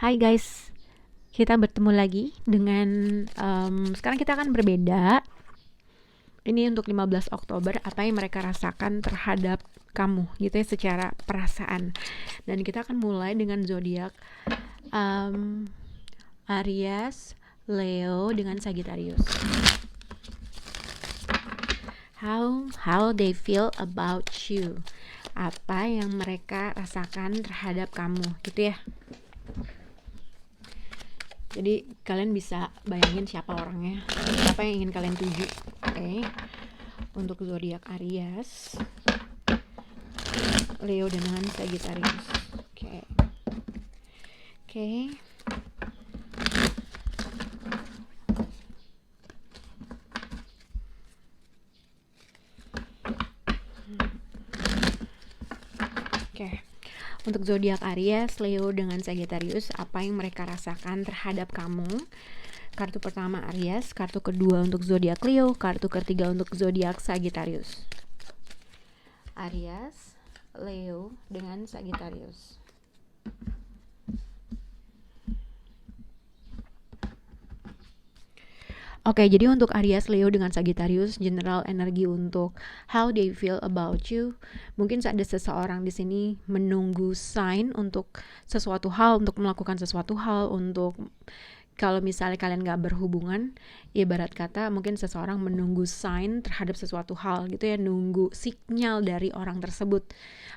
Hai guys, kita bertemu lagi dengan sekarang kita akan berbeda. Ini untuk 15 Oktober, apa yang mereka rasakan terhadap kamu gitu ya secara perasaan. Dan kita akan mulai dengan zodiak Aries, Leo dengan Sagittarius. How they feel about you. Apa yang mereka rasakan terhadap kamu gitu ya. Jadi kalian bisa bayangin siapa orangnya, siapa yang ingin kalian tuju. Oke. Untuk zodiak Aries, Leo dengan Sagittarius. Oke. Untuk zodiak Aries, Leo dengan Sagittarius, apa yang mereka rasakan terhadap kamu? Kartu pertama Aries, kartu kedua untuk zodiak Leo, kartu ketiga untuk zodiak Sagittarius. Aries, Leo dengan Sagittarius. Oke, jadi untuk Aries, Leo dengan Sagittarius, general energi untuk how they feel about you. Mungkin ada seseorang di sini menunggu sign untuk sesuatu hal, untuk melakukan sesuatu hal, untuk kalau misalnya kalian gak berhubungan, ibarat kata mungkin seseorang menunggu sign terhadap sesuatu hal gitu ya, nunggu sinyal dari orang tersebut.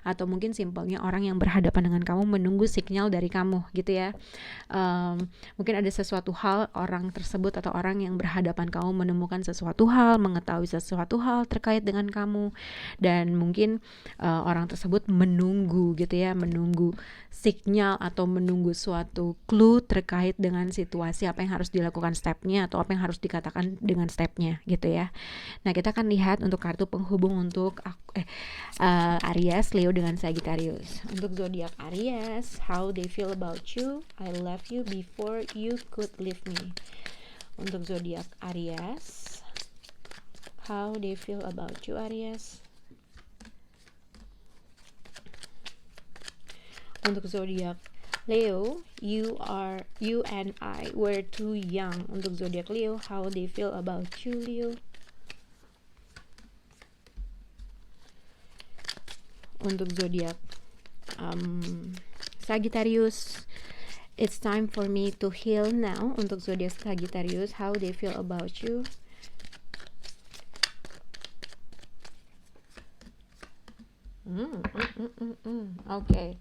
Atau mungkin simpelnya orang yang berhadapan dengan kamu menunggu sinyal dari kamu gitu ya. Mungkin ada sesuatu hal, orang tersebut atau orang yang berhadapan kamu menemukan sesuatu hal, mengetahui sesuatu hal terkait dengan kamu. Dan mungkin orang tersebut menunggu gitu ya, menunggu sinyal atau menunggu suatu clue terkait dengan situasi apa yang harus dilakukan stepnya atau apa yang harus dikatakan dengan stepnya gitu ya. Nah, kita akan lihat untuk kartu penghubung untuk Aries, Leo dengan Sagittarius. Untuk zodiak Aries, how they feel about you. I love you before you could leave me. Untuk zodiak Aries, how they feel about you, Aries. Untuk zodiak Leo, you and I were too young. Untuk zodiak Leo, how they feel about you, Leo. Untuk zodiak Sagittarius, it's time for me to heal now. Untuk zodiak Sagittarius, how they feel about you. Oke.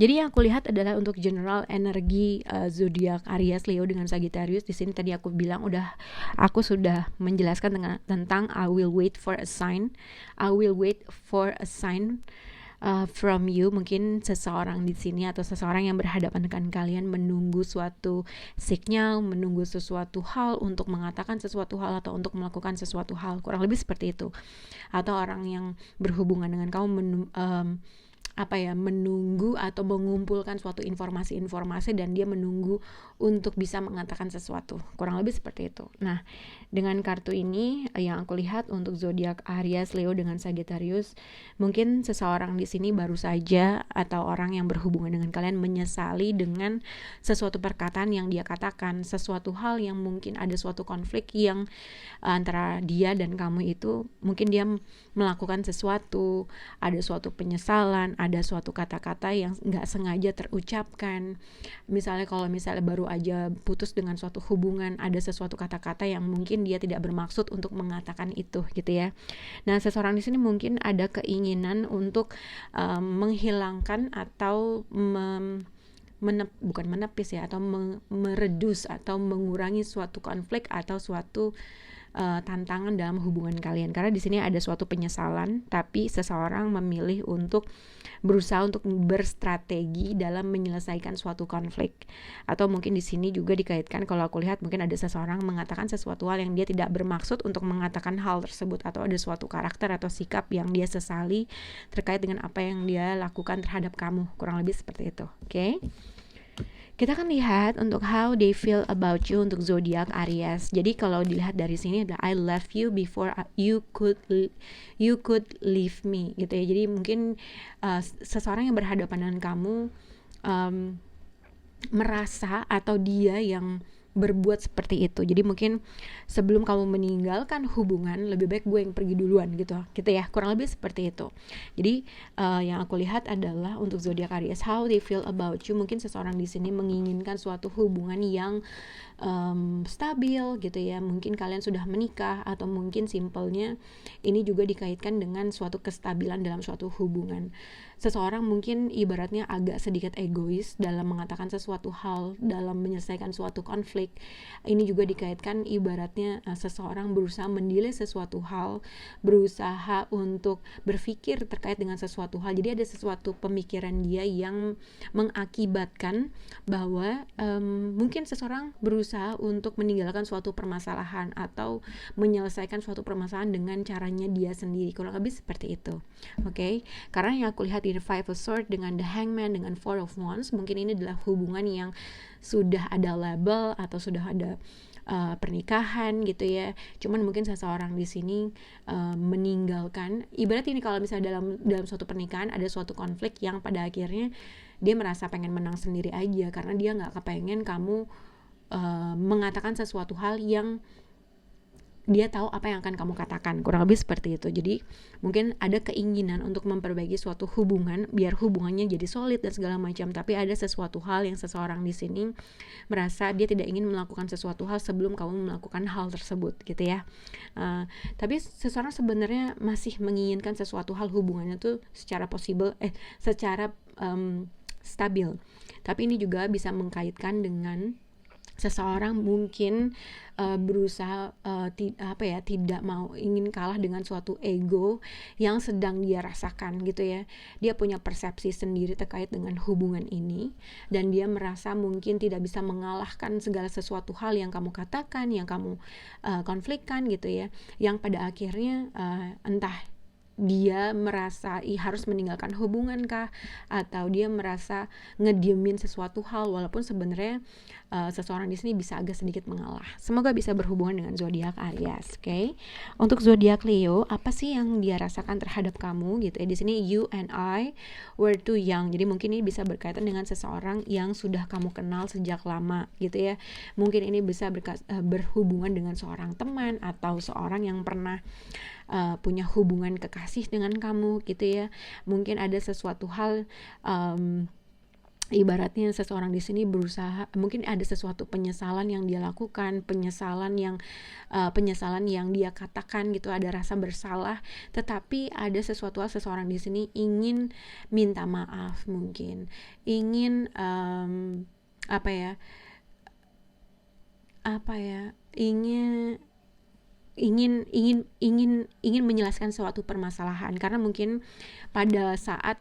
Jadi yang aku lihat adalah untuk general energi zodiak Aries, Leo dengan Sagittarius. Di sini tadi aku bilang aku sudah menjelaskan tentang I will wait for a sign. I will wait for a sign from you. Mungkin seseorang di sini atau seseorang yang berhadapan dengan kalian menunggu suatu sinyal, menunggu sesuatu hal untuk mengatakan sesuatu hal atau untuk melakukan sesuatu hal. Kurang lebih seperti itu. Atau orang yang berhubungan dengan kamu menunggu atau mengumpulkan suatu informasi dan dia menunggu untuk bisa mengatakan sesuatu. Kurang lebih seperti itu. Nah, dengan kartu ini yang aku lihat untuk zodiak Aries, Leo dengan Sagittarius, mungkin seseorang di sini baru saja atau orang yang berhubungan dengan kalian menyesali dengan sesuatu perkataan yang dia katakan, sesuatu hal yang mungkin ada suatu konflik yang antara dia dan kamu itu, mungkin dia melakukan sesuatu, ada suatu penyesalan, ada suatu kata-kata yang nggak sengaja terucapkan. Misalnya kalau baru aja putus dengan suatu hubungan, ada sesuatu kata-kata yang mungkin dia tidak bermaksud untuk mengatakan itu gitu ya. Nah, seseorang di sini mungkin ada keinginan untuk menghilangkan atau bukan menepis ya, atau meredus atau mengurangi suatu konflik atau suatu tantangan dalam hubungan kalian. Karena di sini ada suatu penyesalan, tapi seseorang memilih untuk berusaha untuk berstrategi dalam menyelesaikan suatu konflik. Atau mungkin di sini juga dikaitkan, kalau aku lihat mungkin ada seseorang mengatakan sesuatu hal yang dia tidak bermaksud untuk mengatakan hal tersebut, atau ada suatu karakter atau sikap yang dia sesali terkait dengan apa yang dia lakukan terhadap kamu. Kurang lebih seperti itu. Oke, Kita kan lihat untuk how they feel about you untuk zodiak Aries. Jadi kalau dilihat dari sini adalah I love you before you could leave me gitu ya. Jadi mungkin seseorang yang berhadapan dengan kamu merasa atau dia yang berbuat seperti itu. Jadi mungkin sebelum kamu meninggalkan hubungan, lebih baik gue yang pergi duluan gitu ya, kurang lebih seperti itu. Jadi yang aku lihat adalah untuk zodiak Aries, how they feel about you. Mungkin seseorang di sini menginginkan suatu hubungan yang stabil gitu ya. Mungkin kalian sudah menikah, atau mungkin simpelnya ini juga dikaitkan dengan suatu kestabilan dalam suatu hubungan. Seseorang mungkin ibaratnya agak sedikit egois dalam mengatakan sesuatu hal, dalam menyelesaikan suatu konflik. Ini juga dikaitkan ibaratnya seseorang berusaha mendelay sesuatu hal, berusaha untuk berpikir terkait dengan sesuatu hal. Jadi ada sesuatu pemikiran dia yang mengakibatkan bahwa mungkin seseorang berusaha untuk meninggalkan suatu permasalahan atau menyelesaikan suatu permasalahan dengan caranya dia sendiri. Kurang lebih seperti itu. Oke? Karena yang aku lihat di The Five of Swords dengan The Hangman dengan Four of Wands, mungkin ini adalah hubungan yang sudah ada label atau sudah ada pernikahan gitu ya. Cuman mungkin seseorang di sini meninggalkan, ibarat ini kalau misalnya dalam suatu pernikahan ada suatu konflik yang pada akhirnya dia merasa pengen menang sendiri aja, karena dia nggak kepengen kamu mengatakan sesuatu hal yang dia tahu apa yang akan kamu katakan, kurang lebih seperti itu. Jadi mungkin ada keinginan untuk memperbaiki suatu hubungan biar hubungannya jadi solid dan segala macam, tapi ada sesuatu hal yang seseorang di sini merasa dia tidak ingin melakukan sesuatu hal sebelum kamu melakukan hal tersebut gitu ya. Tapi seseorang sebenarnya masih menginginkan sesuatu hal hubungannya tuh secara stabil. Tapi ini juga bisa mengkaitkan dengan seseorang mungkin berusaha tidak mau ingin kalah dengan suatu ego yang sedang dia rasakan gitu ya. Dia punya persepsi sendiri terkait dengan hubungan ini, dan dia merasa mungkin tidak bisa mengalahkan segala sesuatu hal yang kamu katakan, yang kamu konflikkan gitu ya, yang pada akhirnya entah dia merasa harus meninggalkan hubungan kah, atau dia merasa ngediemin sesuatu hal, walaupun sebenarnya seseorang di sini bisa agak sedikit mengalah. Semoga bisa berhubungan dengan zodiak Aries. Oke. Untuk zodiak Leo, apa sih yang dia rasakan terhadap kamu gitu ya. Di sini you and I were too young. Jadi mungkin ini bisa berkaitan dengan seseorang yang sudah kamu kenal sejak lama gitu ya. Mungkin ini bisa berhubungan dengan seorang teman atau seorang yang pernah punya hubungan kekasih dengan kamu gitu ya. Mungkin ada sesuatu hal ibaratnya seseorang di sini berusaha, mungkin ada sesuatu penyesalan yang dia lakukan, penyesalan yang dia katakan gitu, ada rasa bersalah, tetapi ada sesuatu hal seseorang di sini ingin minta maaf, mungkin ingin ingin menyelesaikan suatu permasalahan, karena mungkin pada saat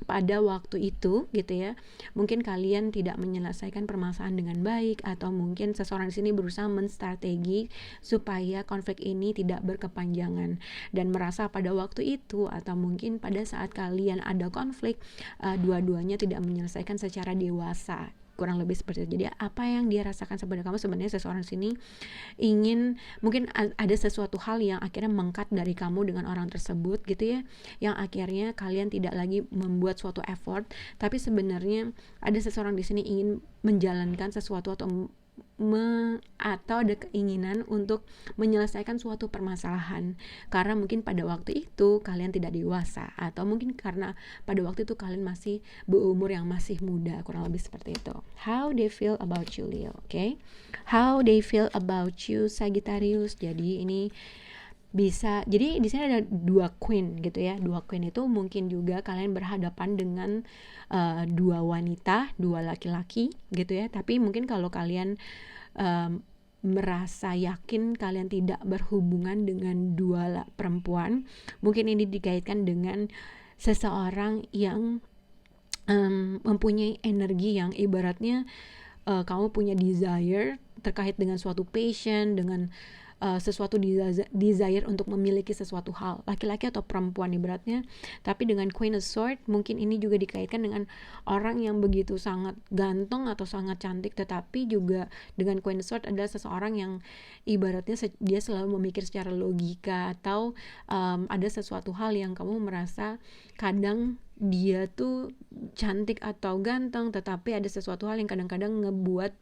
pada waktu itu gitu ya, mungkin kalian tidak menyelesaikan permasalahan dengan baik, atau mungkin seseorang di sini berusaha menstrategi supaya konflik ini tidak berkepanjangan, dan merasa pada waktu itu atau mungkin pada saat kalian ada konflik, dua-duanya tidak menyelesaikan secara dewasa. Kurang lebih seperti itu. Jadi apa yang dia rasakan sebenarnya seseorang sini ingin, mungkin ada sesuatu hal yang akhirnya mengkat dari kamu dengan orang tersebut gitu ya, yang akhirnya kalian tidak lagi membuat suatu effort, tapi sebenarnya ada seseorang di sini ingin menjalankan sesuatu atau ada keinginan untuk menyelesaikan suatu permasalahan, karena mungkin pada waktu itu kalian tidak dewasa, atau mungkin karena pada waktu itu kalian masih berumur yang masih muda. Kurang lebih seperti itu. How they feel about you, Leo. Okay? How they feel about you, Sagittarius. Jadi ini bisa, jadi di sini ada dua queen gitu ya. Dua queen itu mungkin juga kalian berhadapan dengan dua wanita, dua laki-laki gitu ya. Tapi mungkin kalau kalian merasa yakin kalian tidak berhubungan dengan dua perempuan, mungkin ini dikaitkan dengan seseorang yang mempunyai energi yang ibaratnya kamu punya desire terkait dengan suatu passion, dengan sesuatu desire untuk memiliki sesuatu hal, laki-laki atau perempuan ibaratnya. Tapi dengan Queen of Swords mungkin ini juga dikaitkan dengan orang yang begitu sangat ganteng atau sangat cantik, tetapi juga dengan Queen of Swords adalah seseorang yang ibaratnya dia selalu memikir secara logika, atau ada sesuatu hal yang kamu merasa kadang dia tuh cantik atau ganteng, tetapi ada sesuatu hal yang kadang-kadang ngebuat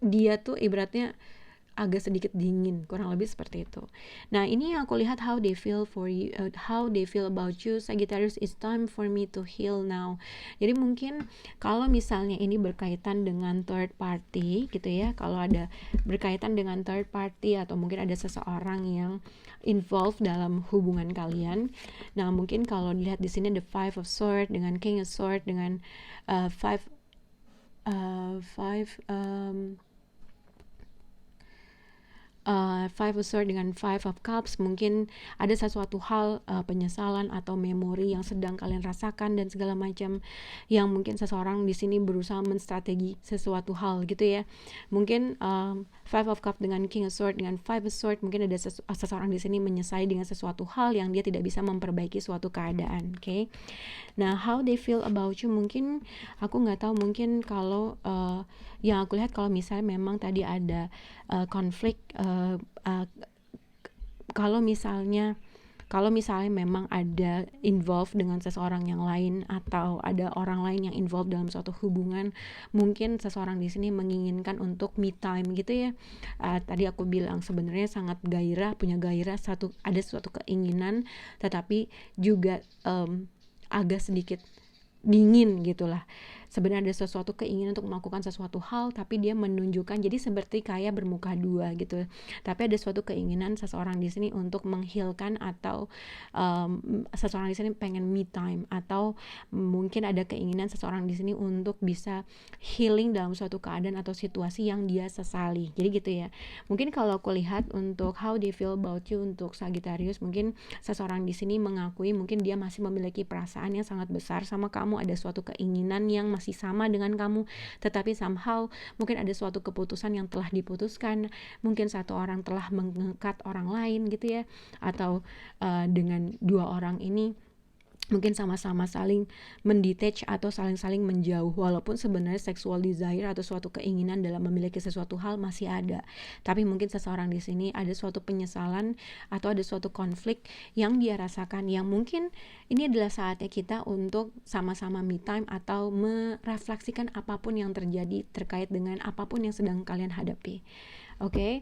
dia tuh ibaratnya agak sedikit dingin, kurang lebih seperti itu. Nah, ini yang aku lihat how they feel about you Sagittarius. It's time for me to heal now. Jadi mungkin kalau misalnya ini berkaitan dengan third party gitu ya, kalau ada berkaitan dengan third party atau mungkin ada seseorang yang involved dalam hubungan kalian. Nah, mungkin kalau dilihat di sini the Five of Swords dengan King of Swords dengan Five of Swords dengan Five of Cups, mungkin ada sesuatu hal penyesalan atau memori yang sedang kalian rasakan dan segala macam, yang mungkin seseorang di sini berusaha menstrategi sesuatu hal gitu ya. Mungkin Five of Cups dengan King of Swords dengan Five of Swords, mungkin ada seseorang di sini menyesali dengan sesuatu hal yang dia tidak bisa memperbaiki suatu keadaan. Okay? Nah, how they feel about you, mungkin aku nggak tahu, mungkin kalau yang aku lihat kalau misalnya memang tadi ada konflik, kalau misalnya memang ada involved dengan seseorang yang lain atau ada orang lain yang involved dalam suatu hubungan, mungkin seseorang di sini menginginkan untuk me time gitu ya. Tadi aku bilang sebenarnya sangat punya gairah, ada suatu keinginan, tetapi juga agak sedikit dingin gitulah. Sebenarnya ada sesuatu keinginan untuk melakukan sesuatu hal, tapi dia menunjukkan jadi seperti kayak bermuka dua gitu. Tapi ada suatu keinginan seseorang di sini untuk menghilkan, atau seseorang di sini pengen me time, atau mungkin ada keinginan seseorang di sini untuk bisa healing dalam suatu keadaan atau situasi yang dia sesali. Jadi gitu ya. Mungkin kalau aku lihat untuk how they feel about you untuk Sagittarius, mungkin seseorang di sini mengakui mungkin dia masih memiliki perasaan yang sangat besar sama kamu, ada suatu keinginan yang masih sama dengan kamu, tetapi somehow mungkin ada suatu keputusan yang telah diputuskan, mungkin satu orang telah mengikat orang lain gitu ya, atau dengan dua orang ini mungkin sama-sama saling mendetach atau saling menjauh, walaupun sebenarnya sexual desire atau suatu keinginan dalam memiliki sesuatu hal masih ada. Tapi mungkin seseorang di sini ada suatu penyesalan atau ada suatu konflik yang dia rasakan, yang mungkin ini adalah saatnya kita untuk sama-sama me time atau merefleksikan apapun yang terjadi terkait dengan apapun yang sedang kalian hadapi. Oke.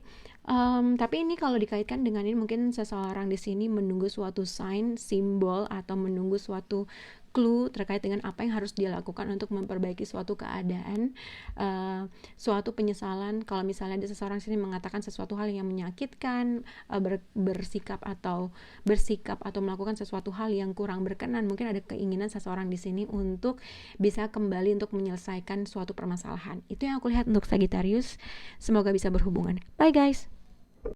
Tapi ini kalau dikaitkan dengan ini, mungkin seseorang di sini menunggu suatu sign, simbol, atau menunggu suatu clue terkait dengan apa yang harus dia lakukan untuk memperbaiki suatu keadaan, suatu penyesalan. Kalau misalnya ada seseorang sini mengatakan sesuatu hal yang menyakitkan, bersikap atau melakukan sesuatu hal yang kurang berkenan, mungkin ada keinginan seseorang di sini untuk bisa kembali untuk menyelesaikan suatu permasalahan. Itu yang aku lihat untuk Sagittarius. Semoga bisa berhubungan. Bye guys.